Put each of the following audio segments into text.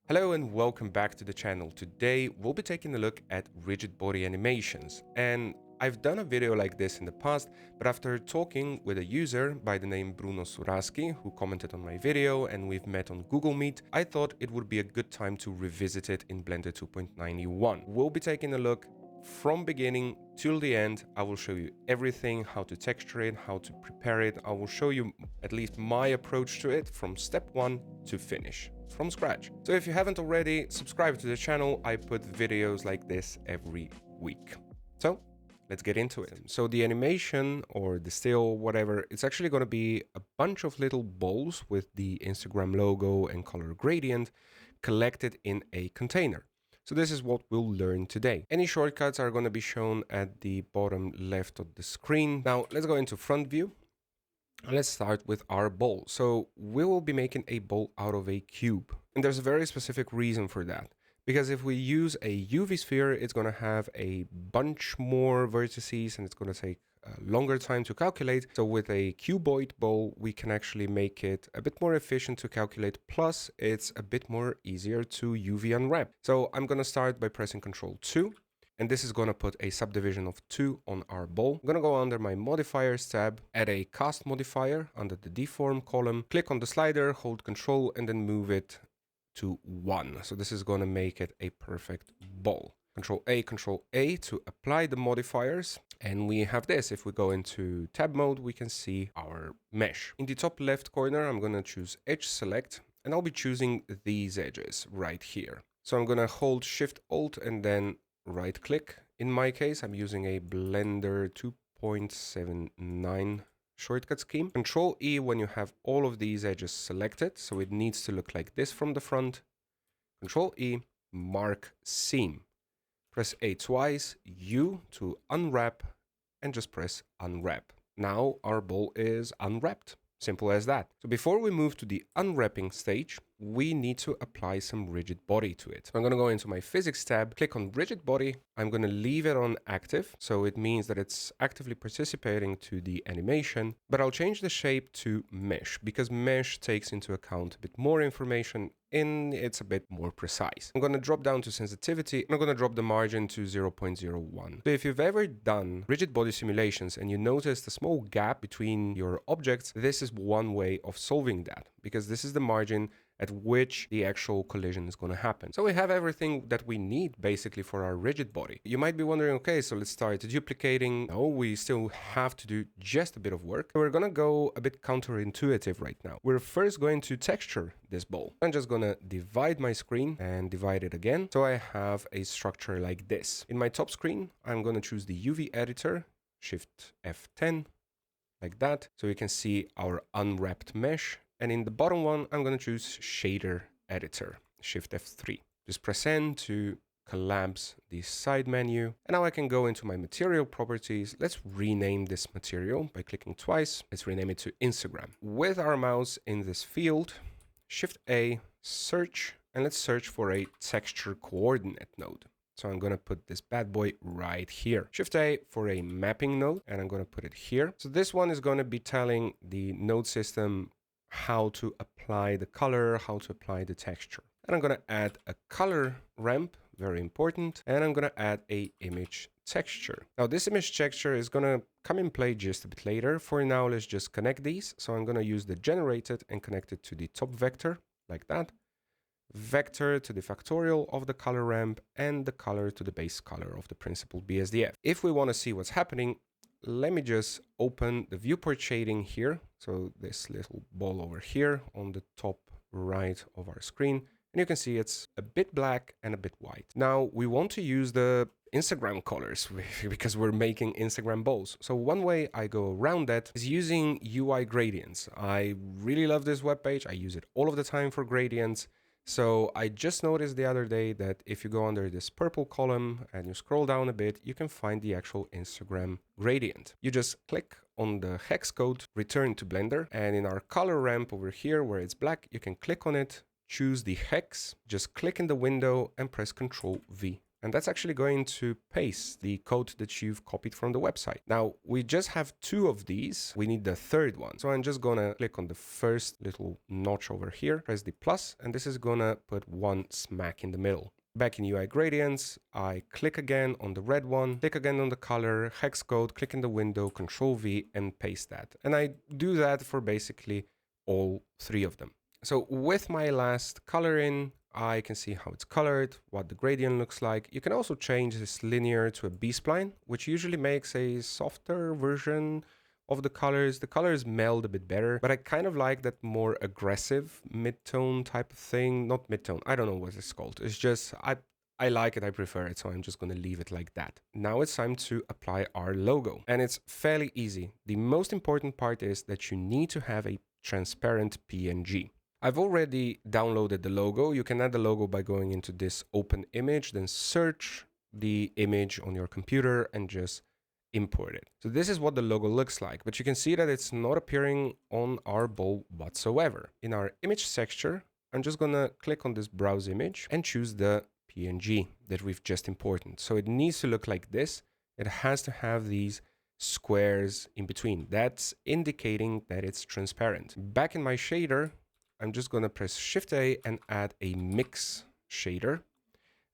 Hello and welcome back to the channel. Today we'll be taking a look at rigid body animations, and I've done a video like this in the past, but after talking with a user by the name Bruno Suraski who commented on my video and we've met on Google Meet, I thought it would be a good time to revisit it in Blender 2.91. We'll be taking a look from beginning till the end. I will show you everything, how to texture it, how to prepare it. I will show you at least my approach to it from step one to finish from scratch. So if you haven't already, subscribe to the channel. I put videos like this every week. So let's get into it. So the animation or the still, whatever, it's actually going to be a bunch of little balls with the Instagram logo and color gradient collected in a container. So this is what we'll learn today. Any shortcuts are going to be shown at the bottom left of the screen. Now let's go into front view. Let's start with our ball. So we will be making a ball out of a cube. And there's a very specific reason for that. Because if we use a UV sphere, it's going to have a bunch more vertices and it's going to take a longer time to calculate. So with a cuboid ball, we can actually make it a bit more efficient to calculate. Plus, it's a bit more easier to UV unwrap. So I'm going to start by pressing Ctrl 2. And this is going to put a subdivision of 2 on our ball. I'm going to go under my modifiers tab, add a cast modifier under the deform column, click on the slider, hold Control, and then move it to 1. So this is going to make it a perfect ball. Control A to apply the modifiers. And we have this. If we go into tab mode, we can see our mesh. In the top left corner, I'm going to choose Edge Select, and I'll be choosing these edges right here. So I'm going to hold Shift Alt and then right click. In my case, I'm using a Blender 2.79 shortcut scheme. Control E when you have all of these edges selected. So it needs to look like this from the front. Control E, mark seam. Press A twice, U to unwrap, and just press unwrap. Now our ball is unwrapped. Simple as that. So before we move to the unwrapping stage, we need to apply some rigid body to it. So I'm going to go into my physics tab, click on rigid body. I'm going to leave it on active. So it means that it's actively participating to the animation, but I'll change the shape to mesh because mesh takes into account a bit more information and it's a bit more precise. I'm going to drop down to sensitivity. And I'm going to drop the margin to 0.01. So if you've ever done rigid body simulations and you notice the small gap between your objects, this is one way of solving that because this is the margin at which the actual collision is going to happen. So we have everything that we need basically for our rigid body. You might be wondering, okay, so let's start duplicating. No, we still have to do just a bit of work. We're going to go a bit counterintuitive right now. We're first going to texture this ball. I'm just going to divide my screen and divide it again. So I have a structure like this. In my top screen, I'm going to choose the UV editor, Shift F10, like that. So you can see our unwrapped mesh. And in the bottom one, I'm going to choose Shader Editor, Shift F3. Just press N to collapse the side menu. And now I can go into my material properties. Let's rename this material by clicking twice. Let's rename it to Instagram. With our mouse in this field, Shift A, search, and let's search for a texture coordinate node. So I'm going to put this bad boy right here. Shift A for a mapping node, and I'm going to put it here. So this one is going to be telling the node system how to apply the color, how to apply the texture. And I'm going to add a color ramp, very important. And I'm going to add a image texture. Now this image texture is going to come in play just a bit later. For now, let's just connect these. So I'm going to use the generated and connect it to the top vector like that. Vector to the factorial of the color ramp and the color to the base color of the principal BSDF. If we want to see what's happening, let me just open the viewport shading here. So this little ball over here on the top right of our screen. And you can see it's a bit black and a bit white. Now we want to use the Instagram colors because we're making Instagram balls. So one way I go around that is using UI gradients. I really love this webpage. I use it all of the time for gradients. So I just noticed the other day that if you go under this purple column and you scroll down a bit, you can find the actual Instagram gradient. You just click on the hex code, return to Blender, and in our color ramp over here where it's black, you can click on it, choose the hex, just click in the window and press Ctrl V And that's actually going to paste the code that you've copied from the website. Now, we just have 2 of these. We need the third one. So I'm just gonna click on the first little notch over here, press the plus, and this is gonna put 1 smack in the middle. Back in UI gradients, I click again on the red one, click again on the color, hex code, click in the window, Control V, and paste that. And I do that for basically all 3 of them. So with my last color in, I can see how it's colored, what the gradient looks like. You can also change this linear to a B-spline, which usually makes a softer version of the colors. The colors meld a bit better, but I kind of like that more aggressive mid-tone type of thing. Not mid-tone, I don't know what it's called. It's just, I like it, I prefer it, so I'm just gonna leave it like that. Now it's time to apply our logo, and it's fairly easy. The most important part is that you need to have a transparent PNG. I've already downloaded the logo. You can add the logo by going into this open image, then search the image on your computer and just import it. So this is what the logo looks like, but you can see that it's not appearing on our bowl whatsoever. In our image texture, I'm just gonna click on this browse image and choose the PNG that we've just imported. So it needs to look like this. It has to have these squares in between. That's indicating that it's transparent. Back in my shader, I'm just going to press Shift A and add a mix shader.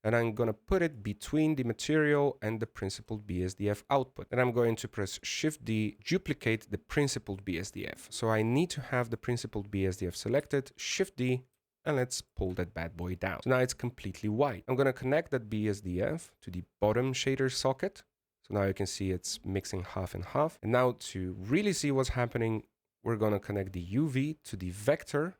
And I'm going to put it between the material and the principled BSDF output. And I'm going to press Shift D, duplicate the principled BSDF. So I need to have the principled BSDF selected, Shift D, and let's pull that bad boy down. So now it's completely white. I'm going to connect that BSDF to the bottom shader socket. So now you can see it's mixing half and half. And now to really see what's happening, we're going to connect the UV to the vector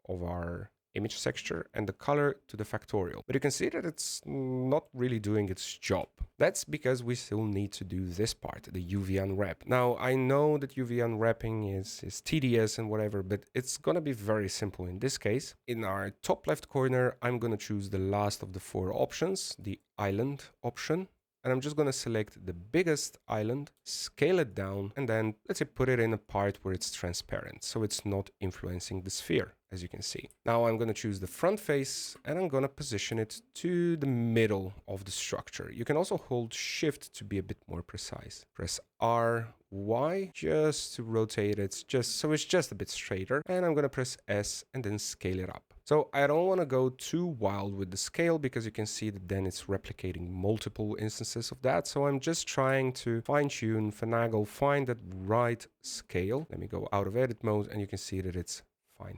of our image texture and the color to the factorial. But you can see that it's not really doing its job. That's because we still need to do this part, the UV unwrap. Now, I know that UV unwrapping is tedious and whatever, but it's gonna be very simple in this case. In our top left corner, I'm gonna choose the last of the 4 options, the island option. And I'm just going to select the biggest island, scale it down, and then let's say put it in a part where it's transparent, so it's not influencing the sphere, as you can see. Now I'm going to choose the front face and I'm going to position it to the middle of the structure. You can also hold Shift to be a bit more precise. Press R, Y, just to rotate it, so it's just a bit straighter. And I'm going to press S and then scale it up. So I don't want to go too wild with the scale because you can see that then it's replicating multiple instances of that. So I'm just trying to fine tune, finagle, find that right scale. Let me go out of edit mode and you can see that it's fine.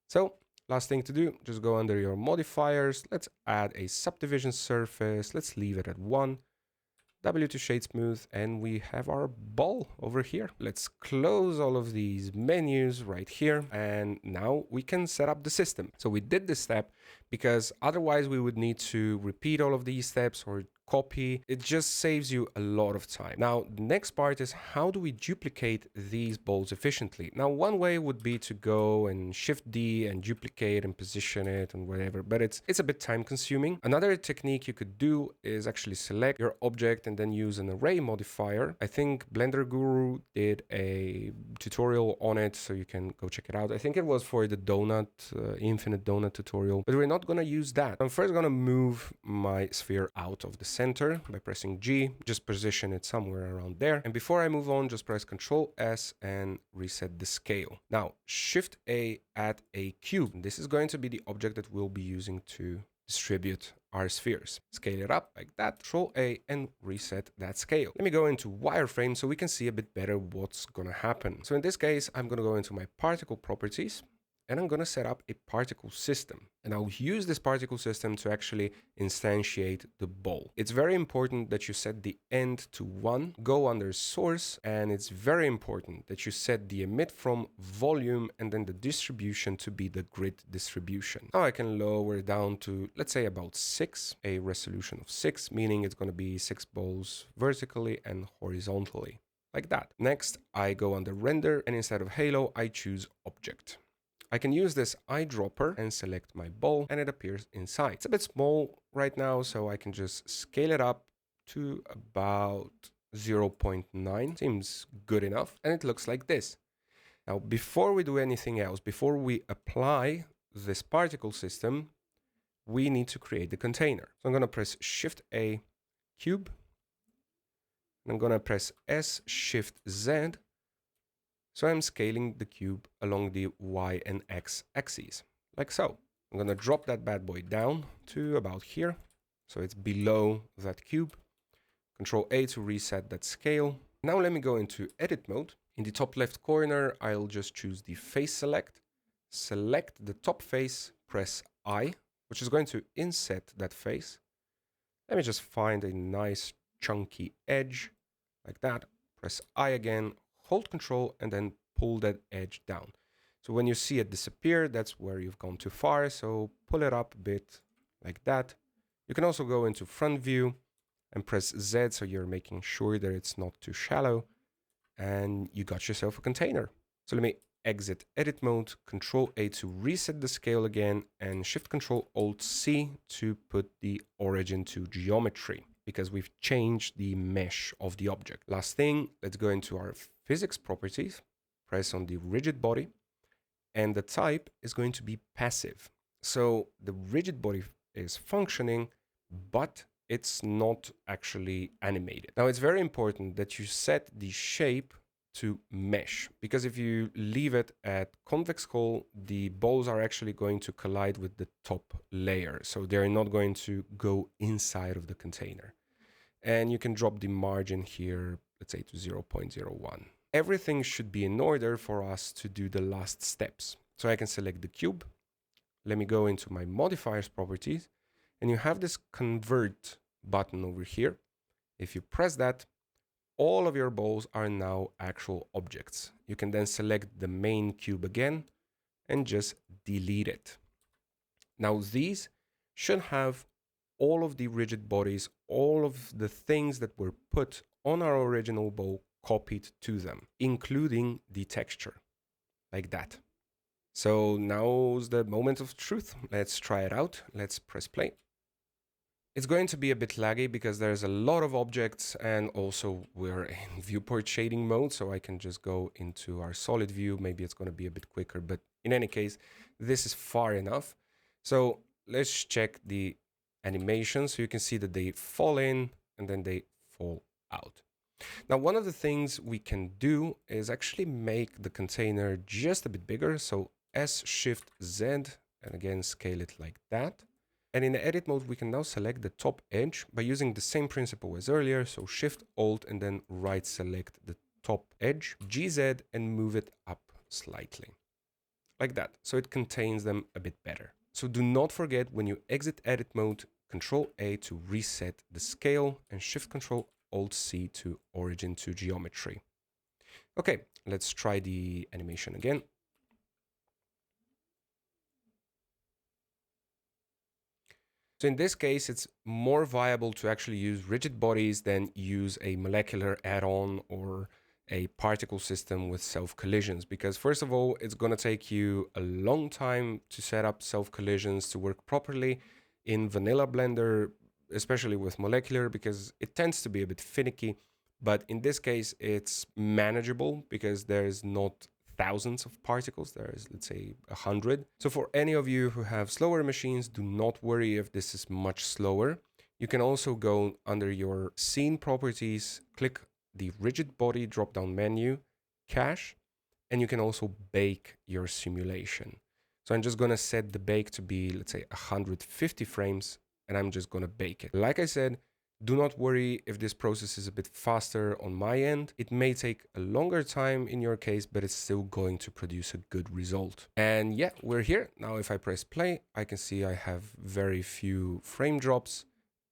So last thing to do, just go under your modifiers. Let's add a subdivision surface. Let's leave it at 1. W to shade smooth, and we have our ball over here. Let's close all of these menus right here, and now we can set up the system. So we did this step because otherwise we would need to repeat all of these steps or copy. It just saves you a lot of time. Now, the next part is how do we duplicate these balls efficiently? Now, one way would be to go and Shift D and duplicate and position it and whatever, but it's a bit time consuming. Another technique you could do is actually select your object and then use an array modifier. I think Blender Guru did a tutorial on it, so you can go check it out. I think it was for the donut, infinite donut tutorial, but we're not gonna use that. I'm first gonna move my sphere out of the center by pressing G, just position it somewhere around there. And before I move on, just press Ctrl S and reset the scale. Now, Shift A, add a cube. This is going to be the object that we'll be using to distribute our spheres. Scale it up like that, Ctrl A and reset that scale. Let me go into wireframe so we can see a bit better what's gonna happen. So in this case, I'm gonna go into my particle properties and I'm going to set up a particle system. And I'll use this particle system to actually instantiate the ball. It's very important that you set the end to 1, go under source, and it's very important that you set the emit from volume and then the distribution to be the grid distribution. Now I can lower down to, let's say, about 6, a resolution of 6, meaning it's going to be 6 balls vertically and horizontally, like that. Next, I go under render, and instead of halo, I choose object. I can use this eyedropper and select my ball and it appears inside. It's a bit small right now, so I can just scale it up to about 0.9. Seems good enough. And it looks like this. Now, before we do anything else, before we apply this particle system, we need to create the container. So I'm going to press Shift A, cube. And I'm going to press S, Shift Z. So I'm scaling the cube along the Y and X axes, like so. I'm going to drop that bad boy down to about here. So it's below that cube. Control A to reset that scale. Now let me go into edit mode. In the top left corner, I'll just choose the face select. Select the top face, press I, which is going to inset that face. Let me just find a nice chunky edge like that. Press I again, hold Control, and then pull that edge down. So when you see it disappear, that's where you've gone too far. So pull it up a bit like that. You can also go into front view and press Z so you're making sure that it's not too shallow, and you got yourself a container. So let me exit edit mode, Control A to reset the scale again, and Shift Control Alt C to put the origin to geometry, because we've changed the mesh of the object. Last thing, let's go into our physics properties, press on the rigid body, and the type is going to be passive. So the rigid body is functioning, but it's not actually animated. Now it's very important that you set the shape to mesh, because if you leave it at convex hull, the balls are actually going to collide with the top layer. So they're not going to go inside of the container. And you can drop the margin here, let's say to 0.01. Everything should be in order for us to do the last steps. So I can select the cube. Let me go into my modifiers properties, and you have this convert button over here. If you press that, all of your balls are now actual objects. You can then select the main cube again and just delete it. Now these should have all of the rigid bodies, all of the things that were put on our original ball copied to them, including the texture, like that. So now's the moment of truth. Let's try it out. Let's press play. It's going to be a bit laggy because there's a lot of objects, and also we're in viewport shading mode, so I can just go into our solid view. Maybe it's going to be a bit quicker, but in any case, this is far enough. So let's check the animation. So you can see that they fall in and then they fall out. Now, one of the things we can do is actually make the container just a bit bigger. So S, Shift, Z, and again, scale it like that. And in the edit mode, we can now select the top edge by using the same principle as earlier. So Shift, Alt, and then right select the top edge, GZ, and move it up slightly. Like that. So it contains them a bit better. So do not forget, when you exit edit mode, Control A to reset the scale, and Shift Control Alt C to origin to geometry. Okay, let's try the animation again. So in this case, it's more viable to actually use rigid bodies than use a molecular add-on or a particle system with self-collisions, because first of all, it's going to take you a long time to set up self-collisions to work properly in vanilla Blender, especially with molecular, because it tends to be a bit finicky. But in this case, it's manageable because there's not thousands of particles. There's, let's say, 100. So for any of you who have slower machines, do not worry if this is much slower. You can also go under your scene properties, click the rigid body drop-down menu, cache, and you can also bake your simulation. So I'm just going to set the bake to be, let's say, 150 frames, and I'm just going to bake it. Like I said, do not worry if this process is a bit faster on my end. It may take a longer time in your case, but it's still going to produce a good result. And yeah, we're here. Now if I press play, I can see I have very few frame drops,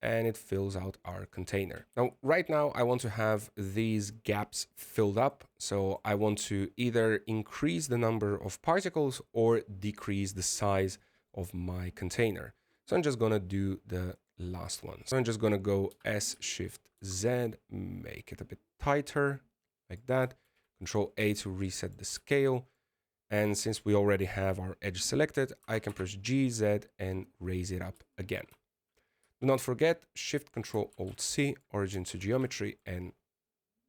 and it fills out our container. Now, right now, I want to have these gaps filled up. So I want to either increase the number of particles or decrease the size of my container. So I'm just going to do the last one. So I'm just going to go S, Shift, Z, make it a bit tighter, like that. Control A to reset the scale. And since we already have our edge selected, I can press G, Z, and raise it up again. Do not forget, Shift, Control, Alt, C, origin to geometry, and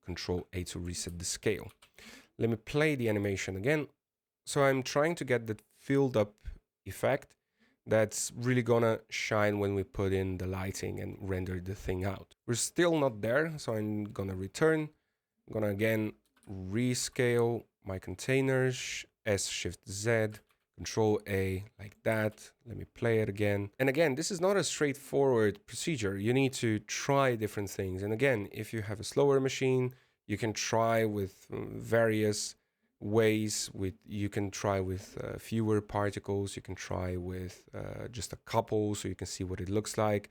Control A to reset the scale. Let me play the animation again. So I'm trying to get that filled up effect. that's really gonna shine when we put in the lighting and render the thing out. We're still not there, so I'm gonna return. I'm gonna again rescale my containers, S-Shift-Z, Control-A, like that. Let me play it again. And again, this is not a straightforward procedure. You need to try different things. And again, if you have a slower machine, you can try with various ways. You can try with fewer particles. You can try with just a couple, so you can see what it looks like.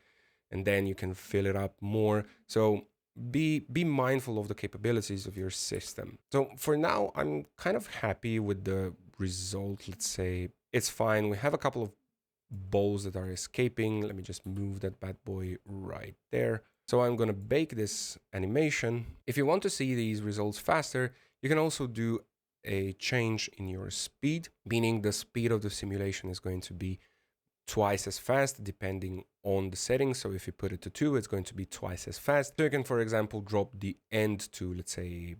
And then you can fill it up more. So be mindful of the capabilities of your system. So for now, I'm kind of happy with the result. Let's say it's fine. We have a couple of balls that are escaping. Let me just move that bad boy right there. So I'm going to bake this animation. If you want to see these results faster, you can also do a change in your speed, meaning the speed of the simulation is going to be twice as fast depending on the settings. So if you put it to 2, it's going to be twice as fast. So you can, for example, drop the end to, let's say,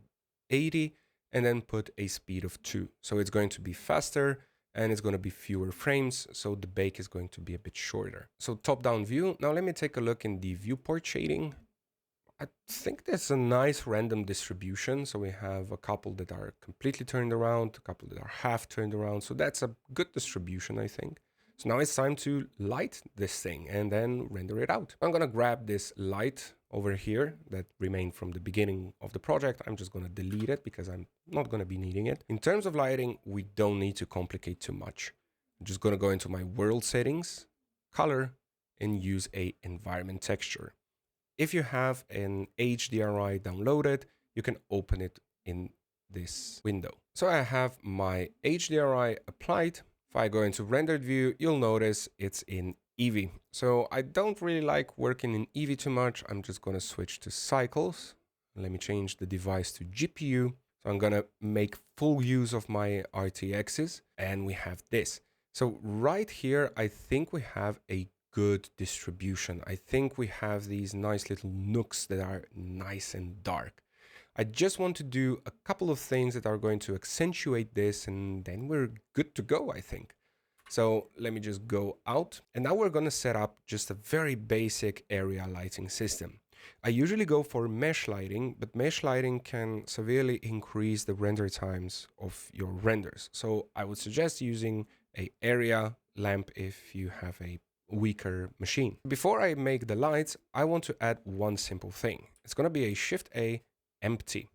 80 and then put a speed of 2. So it's going to be faster and it's going to be fewer frames. So the bake is going to be a bit shorter. So top-down view. Now let me take a look in the viewport shading. I think that's a nice random distribution. So we have a couple that are completely turned around, a couple that are half turned around. So that's a good distribution, I think. So now it's time to light this thing and then render it out. I'm going to grab this light over here that remained from the beginning of the project. I'm just going to delete it because I'm not going to be needing it. In terms of lighting, we don't need to complicate too much. I'm just going to go into my world settings, color, and use a environment texture. If you have an HDRI downloaded, you can open it in this window. So I have my HDRI applied. If I go into rendered view, you'll notice it's in Eevee. So I don't really like working in Eevee too much. I'm just going to switch to cycles. Let me change the device to GPU. So I'm going to make full use of my RTXs, and we have this. So right here, I think we have a good distribution. I think we have these nice little nooks that are nice and dark. I just want to do a couple of things that are going to accentuate this, and then we're good to go, I think. So let me just go out, and now we're going to set up just a very basic area lighting system. I usually go for mesh lighting, but mesh lighting can severely increase the render times of your renders. So I would suggest using an area lamp if you have a weaker machine. Before I make the lights, I want to add one simple thing. It's going to be a Shift-A empty,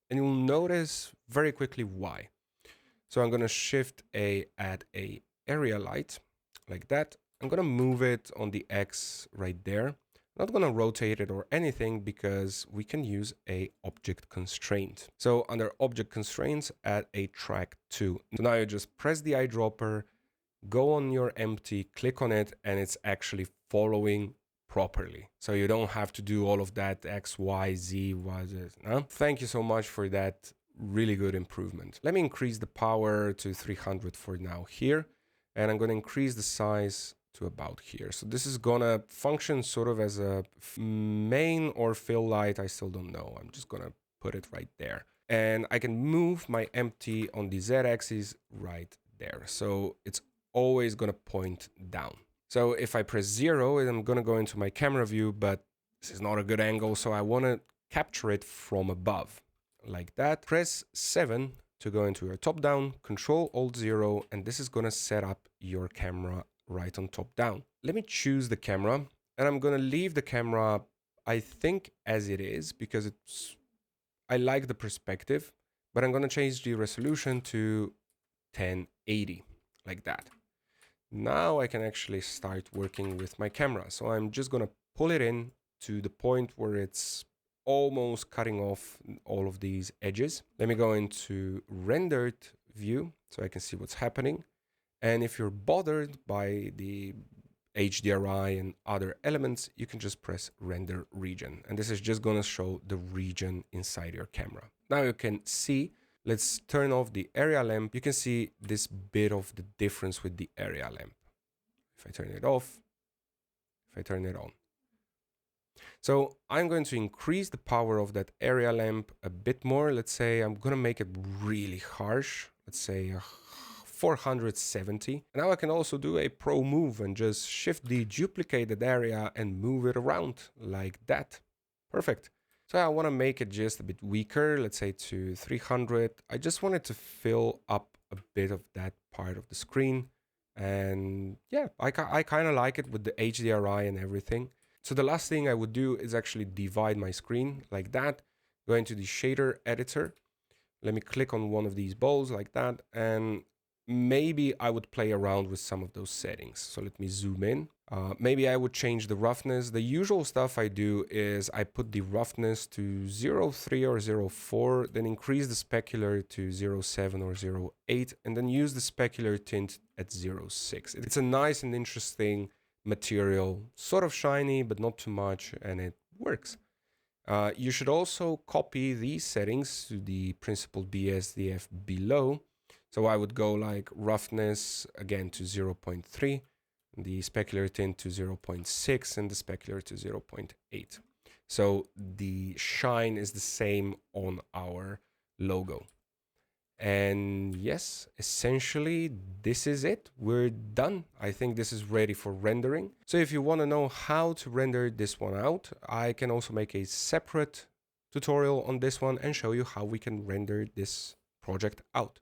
and you'll notice very quickly why. So I'm going to Shift-A, add a area light like that. I'm going to move it on the X right there. I'm not going to rotate it or anything because we can use a object constraint. So under object constraints, add a track 2. So now you just press the eyedropper, go on your empty, click on it, and it's actually following properly. So you don't have to do all of that X, Y, Z, Y, Z. No? Thank you so much for that really good improvement. Let me increase the power to 300 for now here. And I'm going to increase the size to about here. So this is going to function sort of as a main or fill light. I still don't know. I'm just going to put it right there. And I can move my empty on the Z axis right there. So it's always going to point down. So if I press 0, I'm going to go into my camera view, but this is not a good angle. So I want to capture it from above like that. Press 7 to go into your top down, Control Alt 0, and this is going to set up your camera right on top down. Let me choose the camera, and I'm going to leave the camera, I think, as it is, because I like the perspective, but I'm going to change the resolution to 1080 like that. Now I can actually start working with my camera. So I'm just going to pull it in to the point where it's almost cutting off all of these edges. Let me go into rendered view so I can see what's happening. And if you're bothered by the HDRI and other elements, you can just press render region. And this is just going to show the region inside your camera. Now you can see, let's turn off the area lamp. You can see this bit of the difference with the area lamp. If I turn it off, if I turn it on. So I'm going to increase the power of that area lamp a bit more. Let's say I'm going to make it really harsh. Let's say 470. Now I can also do a pro move and just shift the duplicated area and move it around like that. Perfect. So I want to make it just a bit weaker, let's say to 300. I just wanted to fill up a bit of that part of the screen. And yeah, I kind of like it with the HDRI and everything. So the last thing I would do is actually divide my screen like that. Go into the shader editor. Let me click on one of these balls like that. And maybe I would play around with some of those settings. So let me zoom in. Maybe I would change the roughness. The usual stuff I do is I put the roughness to 0.3 or 0.4, then increase the specular to 0.7 or 0.8, and then use the specular tint at 0.6. It's a nice and interesting material, sort of shiny, but not too much, and it works. You should also copy these settings to the principled BSDF below. So I would go like roughness again to 0.3, the specular tint to 0.6, and the specular to 0.8. So the shine is the same on our logo. And yes, essentially this is it. We're done. I think this is ready for rendering. So if you want to know how to render this one out, I can also make a separate tutorial on this one and show you how we can render this project out.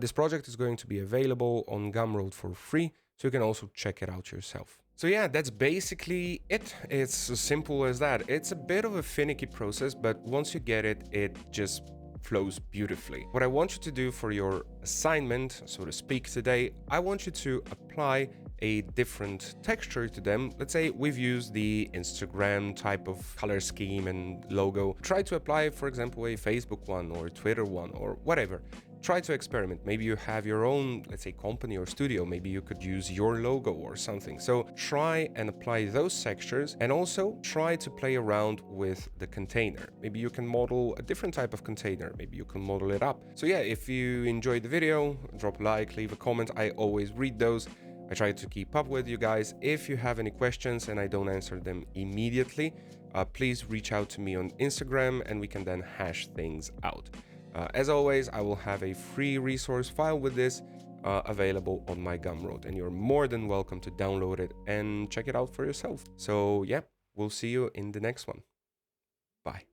This project is going to be available on Gumroad for free, so you can also check it out yourself. So yeah, that's basically it. It's as simple as that. It's a bit of a finicky process, but once you get it, it just flows beautifully. What I want you to do for your assignment, so to speak, today, I want you to apply a different texture to them. Let's say we've used the Instagram type of color scheme and logo. Try to apply, for example, a Facebook one or Twitter one or whatever. Try to experiment. Maybe you have your own, let's say, company or studio. Maybe you could use your logo or something. So try and apply those textures, and also try to play around with the container. Maybe you can model a different type of container. Maybe you can model it up. So yeah, if you enjoyed the video, drop a like, leave a comment. I always read those. I try to keep up with you guys. If you have any questions and I don't answer them immediately, please reach out to me on Instagram and we can then hash things out. As always, I will have a free resource file with this available on my Gumroad, and you're more than welcome to download it and check it out for yourself. So yeah, we'll see you in the next one. Bye.